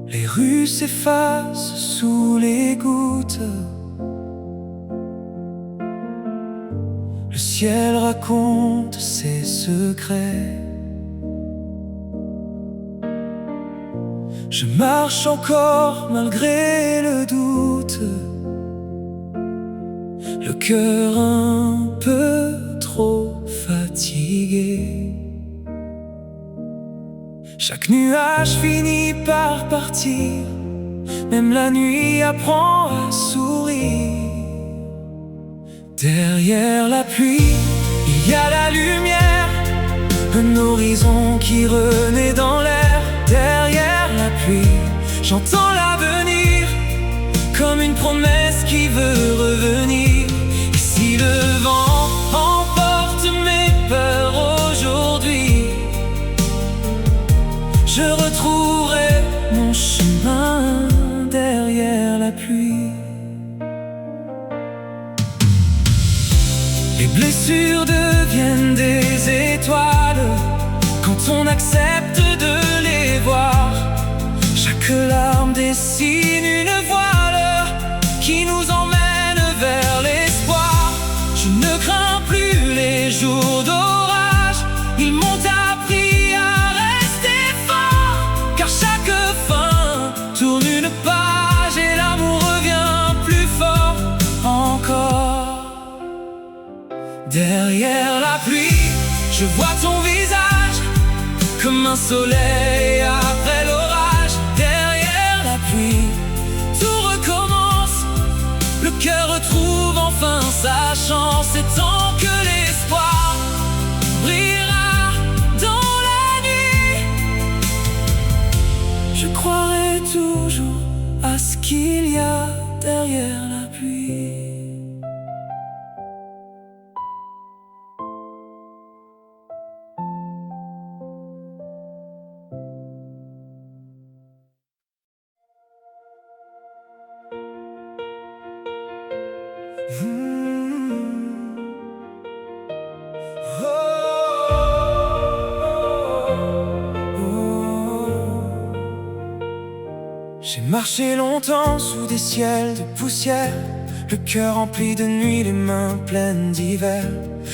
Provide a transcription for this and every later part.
Les rues s'effacent sous les gouttes. Le ciel raconte ses secrets. Je marche encore malgré le doute, le cœur un peu trop fatigué. Chaque nuage finit par partir, même la nuit apprend à sourire. Derrière la pluie, il y a la lumière, un horizon qui renaît dans l'air. Derrière la pluie, j'entends l'avenir, comme une promesse qui veut revenir. Et si le vent emporte mes peurs aujourd'hui, je retrouverai mon chemin derrière la pluie. Les blessures deviennent des étoiles quand on accepte de les voir. Chaque larme dessine une voile qui nous emmène vers l'espoir. Je ne crains plus les jours d'orage, ils m'ont appris à rester fort. Car chaque fin tourne une page et l'amour revient plus fort encore. Derrière la pluie, je vois ton visage, comme un soleil après l'orage. Derrière la pluie, tout recommence, le cœur retrouve enfin sa chance. Et tant que l'espoir brillera dans la nuit, je croirai toujours à ce qu'il y a derrière la pluie. J'ai marché longtemps sous des ciels de poussière, le cœur rempli de nuit, les mains pleines d'hiver.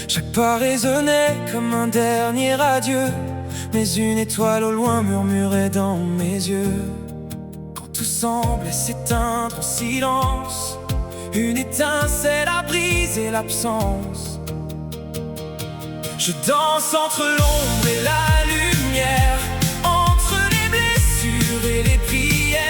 Chaque pas résonnait comme un dernier adieu, mais une étoile au loin murmurait dans mes yeux. Quand tout semblait s'éteindre en silence, une étincelle a brisé l'absence. Je danse entre l'ombre et la lumière, entre les blessures et les prières.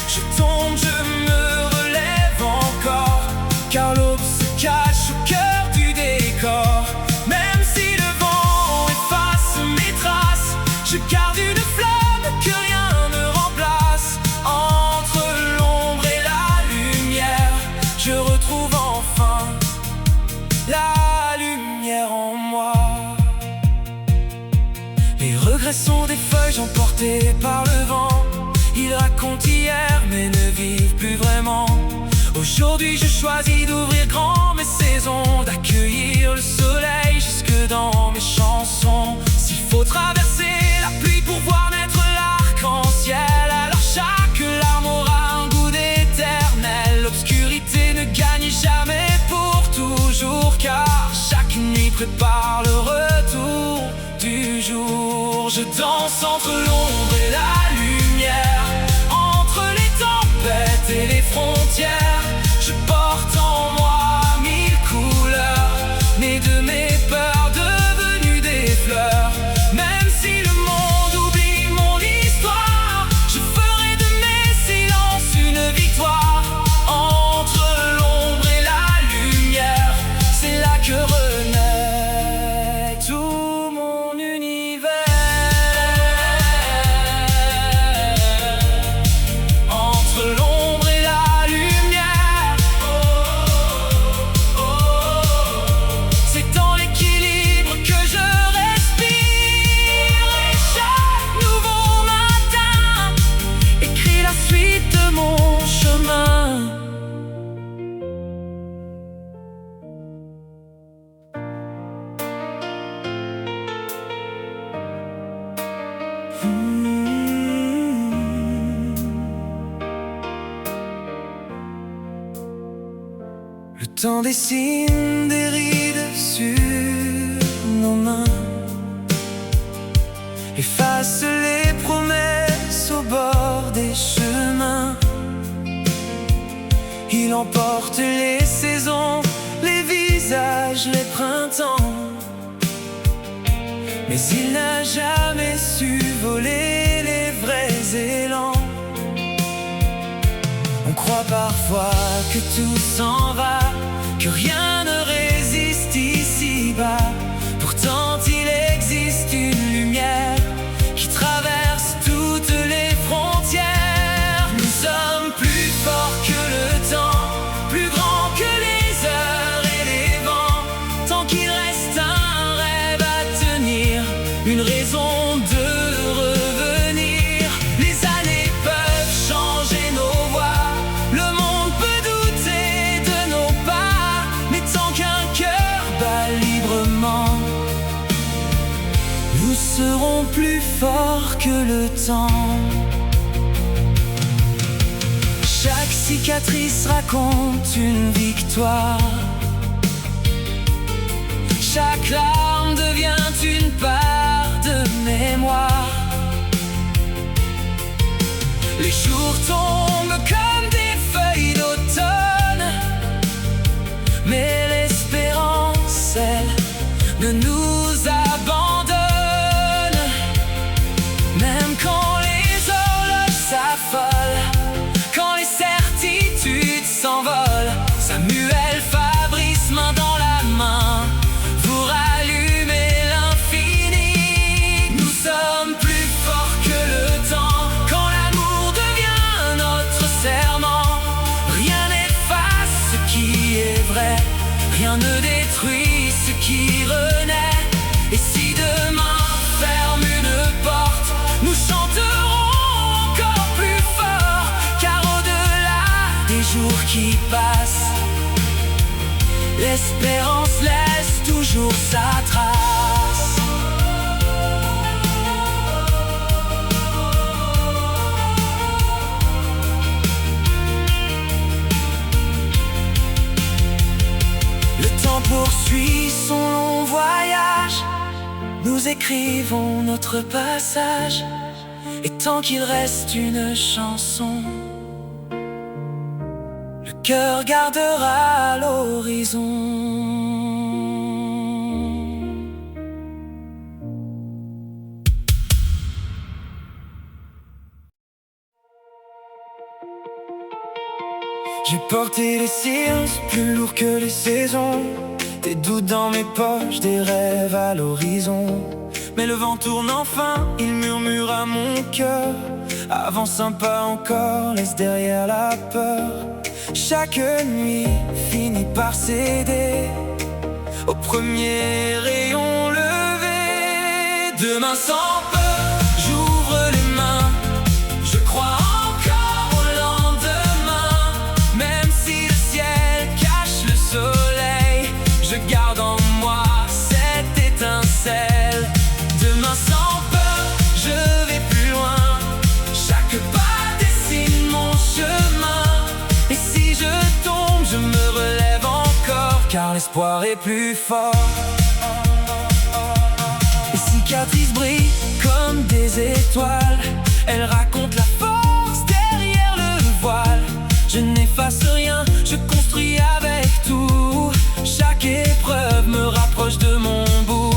Je tombe, je me relève encore, car l'aube se cache au cœur du décor. Même si le vent efface mes traces, je garde une flamme que rien ne remplace. Entre l'ombre et la lumière, je retrouve enfin la lumière en moi. Les regrets sont des feuilles emportées par le vent. Ils racontent hier mais ne vivent plus vraiment. Aujourd'hui je choisis d'ouvrir grand mes saisons, d'accueillir le soleil jusque dans mes chansons. S'il faut traverser la pluie pour voir naître l'arc-en-ciel, alors chaque larme aura un goût d'éternel. L'obscurité ne gagne jamais pour toujours, car chaque nuit prépare le retour du jour. Je danse entre l'ombre et la lumière, entre les tempêtes et les frontières. Je porte en moi mille couleurs, nées de mes peurs devenues des fleurs. Même si le monde oublie mon histoire, je ferai de mes silences une victoire. Entre l'ombre et la lumière, c'est là que renaît tout mon univers. temps dessine des rides sur nos mains, efface les promesses au bord des chemins. Il emporte les saisons, les visages, les printemps, mais il n'a jamais su voler les vrais élans. On croit parfois que tout s'en va, que rien ne résiste ici-bas. Pourtant il existe une lumière qui traverse toutes les frontières. Nous sommes plus forts que le temps, plus grands que les heures et les vents. Tant qu'il reste un rêve à tenir, une raison de revenir. Les années peuvent changer nos voies, le monde peut douter de nos pas, mais tant qu'un cœur bat librement, nous serons plus forts que le temps. Chaque cicatrice raconte une victoire, chaque larme devient une part de mémoire. Les jours tombent comme des feuilles d'automne, mais l'espérance, elle, ne nous abandonne. Même quand les horloges s'affolent, quand les certitudes s'envolent, Samuel Fabrice, main dans la main, vous rallumez l'infini. Nous sommes plus forts que le temps, quand l'amour devient notre serment. Rien n'efface ce qui est vrai, rien ne détruit ce qui renaît. Et si demain ferme une porte, nous chanterons encore plus fort, car au-delà des jours qui passent, l'espérance laisse toujours sa trace. Le temps poursuit son long voyage, nous écrivons notre passage, et tant qu'il reste une chanson, le cœur gardera l'horizon. J'ai porté les silences plus lourds que les saisons, des doutes dans mes poches, des rêves à l'horizon. Mais le vent tourne enfin, il murmure à mon cœur: avance un pas encore, laisse derrière la peur. Chaque nuit finit par céder au premier rayon levé. Demain sans peur, j'ouvre les mains, je crois encore au lendemain. Même si le ciel cache le soleil, je garde en moi cette étincelle. Demain sans peur, je vais plus loin, chaque pas dessine mon chemin. Et si je tombe, je me relève encore, car l'espoir est plus fort. Les cicatrices brillent comme des étoiles, elles racontent la force derrière le voile. Je n'efface rien, je construis avec tout, chaque épreuve me rapproche de mon bout.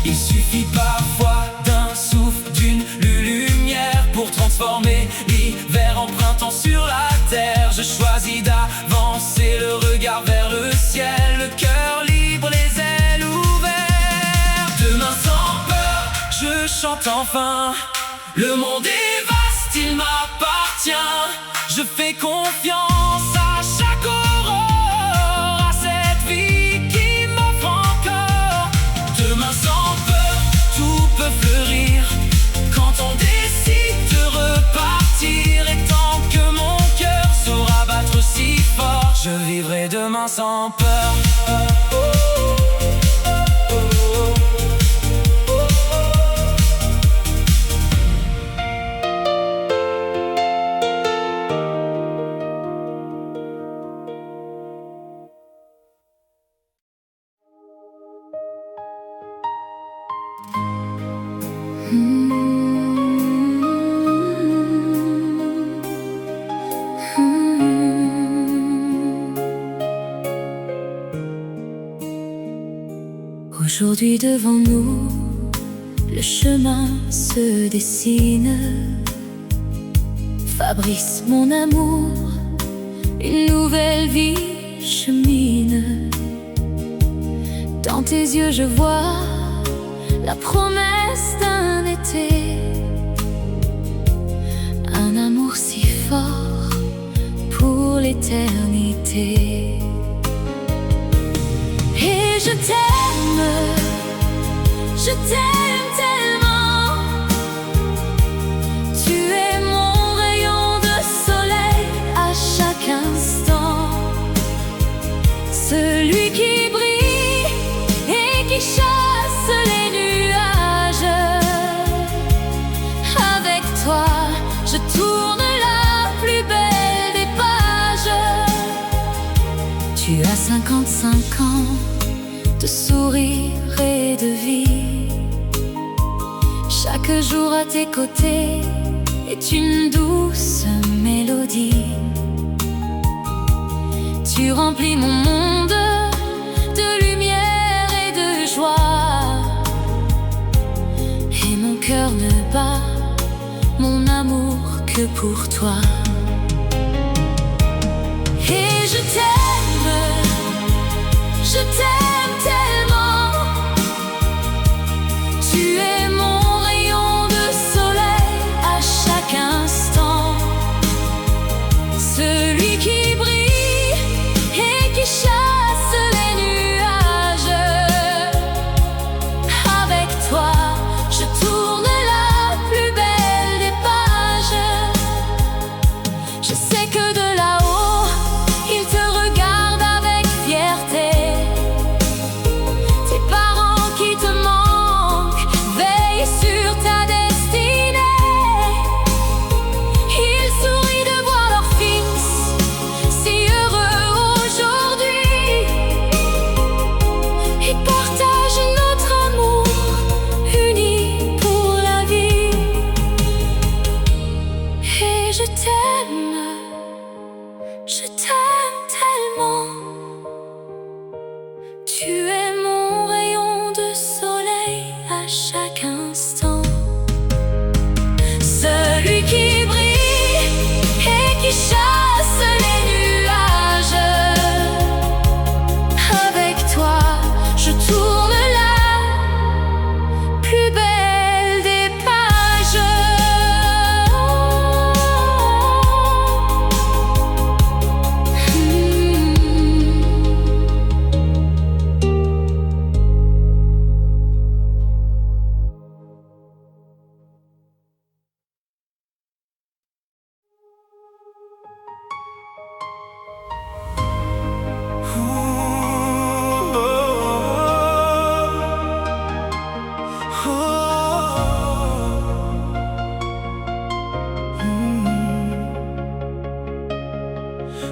Il suffit parfois d'un souffle, d'une lumière pour transformer l'hiver en printemps sur la terre. Je choisis d'avancer, le regard vers le ciel, le cœur libre, les ailes ouvertes. Demain sans peur, je chante enfin. Le monde est vaste, il m'appartient. Je fais confiance à chaque aurore, à cette vie qui m'offre encore. Demain sans peur, tout peut fleurir quand on décide de repartir. Et tant que mon cœur saura battre si fort, je vivrai demain sans peur. Aujourd'hui devant nous, le chemin se dessine. Fabrice, mon amour, une nouvelle vie chemine. Dans tes yeux je vois la promesse d'un été, un amour si fort pour l'éternité. Et je t'aime tellement. Tu es mon rayon de soleil à chaque instant, celui qui brille et qui chasse les nuages. Avec toi, je tourne la plus belle des pages. Tu as 55 ans de sourire et de vie. Chaque jour à tes côtés est une douce mélodie. Tu remplis mon monde de lumière et de joie, et mon cœur ne bat, mon amour, que pour toi. Et je t'aime tellement. Tu es mon rayon de soleil à chaque instant, celui qui brille et qui chasse les nuages. Avec toi, je tourne la plus belle des pages. Je sais que de là-haut, il te regarde avec fierté. Tes parents qui te manquent veillent sur ta destinée. Ils sourient de voir leur fils si heureux aujourd'hui. Ils partagent notre amour, unis pour la vie. Et je t'aime tellement. Tu es mon rayon de soleil à chaque instant, celui qui brille et qui chasse les nuages. Avec toi, je tourne la plus belle des pages.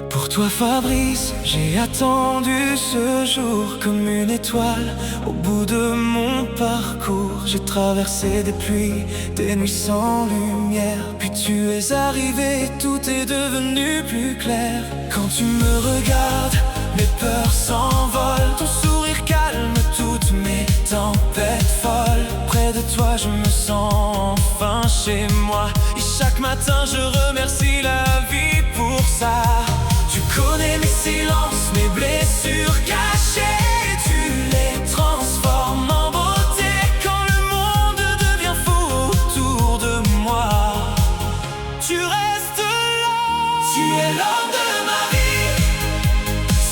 Pour toi Fabrice, j'ai attendu ce jour comme une étoile. Au bout de mon parcours, j'ai traversé des pluies, des nuits sans lumière. Puis tu es arrivé, tout est devenu plus clair. Quand tu me regardes, mes peurs s'envolent. Ton sourire calme toutes mes tempêtes folles. Près de toi je me sens enfin chez moi, et chaque matin je remercie la vie pour ça. Tu connais mes silences, mes blessures cachées. Tu les transformes en beauté quand le monde devient fou autour de moi. Tu restes là. Tu es l'homme de ma vie,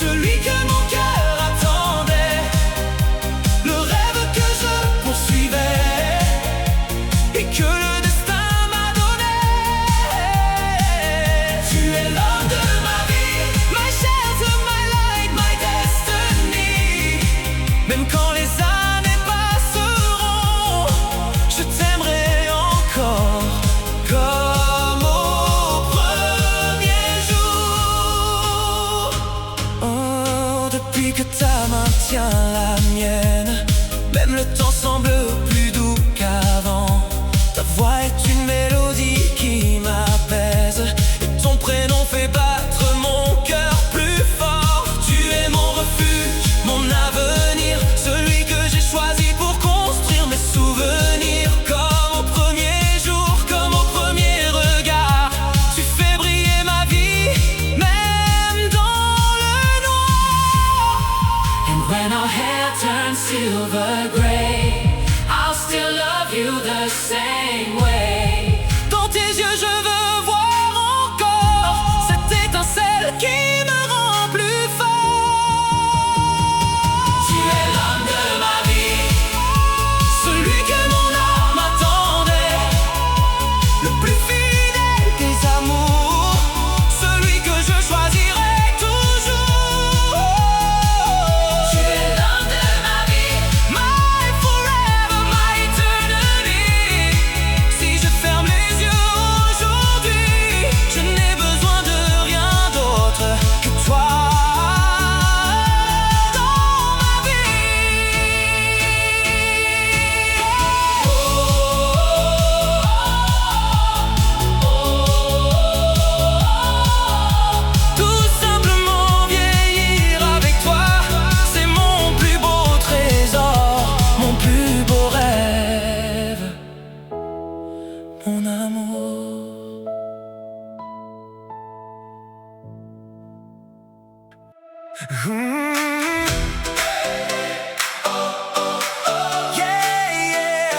celui que mon cœur attendait, le rêve que je poursuivais et que le destin m'a donné. Tu es l'homme de ma vie, my shelter, my light, my destiny. Même quand les années passeront, je t'aimerai encore comme au premier jour. Oh, depuis que ta main tient la mienne, même le temps semble plus doux qu'avant. Ta voix est une mélodie qui m'apaise, et ton prénom fait battre mon cœur plus fort. Tu es mon refuge, mon avenir, celui que j'ai choisi. Yeah, yeah.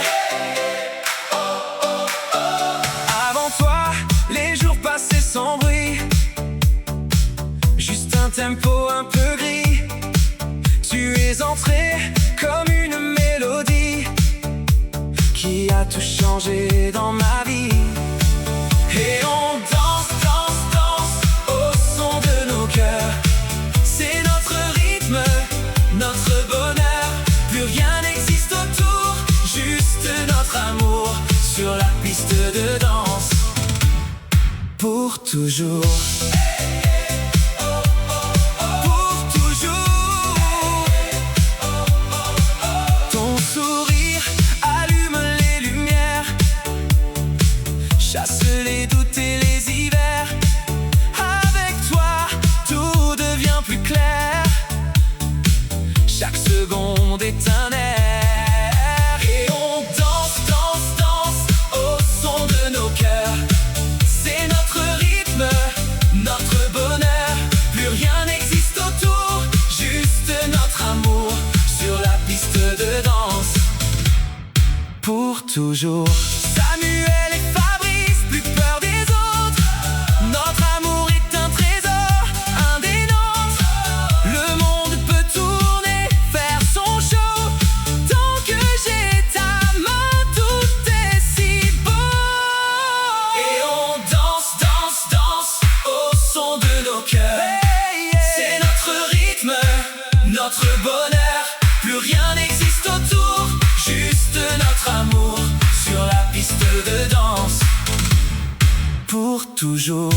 Avant toi, les jours passaient sans bruit, juste un tempo un peu gris. Tu es entré comme une mélodie qui a tout changé dans ma vie. Et on danse, danse, danse au son de nos cœurs. C'est notre rythme, notre bonheur. Plus rien n'existe autour, juste notre amour sur la piste de danse. Pour toujours. Pour toujours. Ton sourire allume les lumières, chasse les doutes et les hivers. Avec toi, tout devient plus clair. Chaque seconde est un air. Et on danse, danse, danse au son de nos cœurs. C'est notre rythme, notre bonheur. Plus rien n'existe autour, juste notre amour sur la piste de danse. Pour toujours. Samuel et Fabrice, plus peur des autres. Notre amour est un trésor, un des nôtres. Le monde peut tourner, faire son show. Tant que j'ai ta main, tout est si beau. Et on danse, danse, danse au son de nos cœurs. C'est notre rythme, notre bonheur. Plus rien n'existe autour, juste notre amour sur la piste de danse. Pour toujours.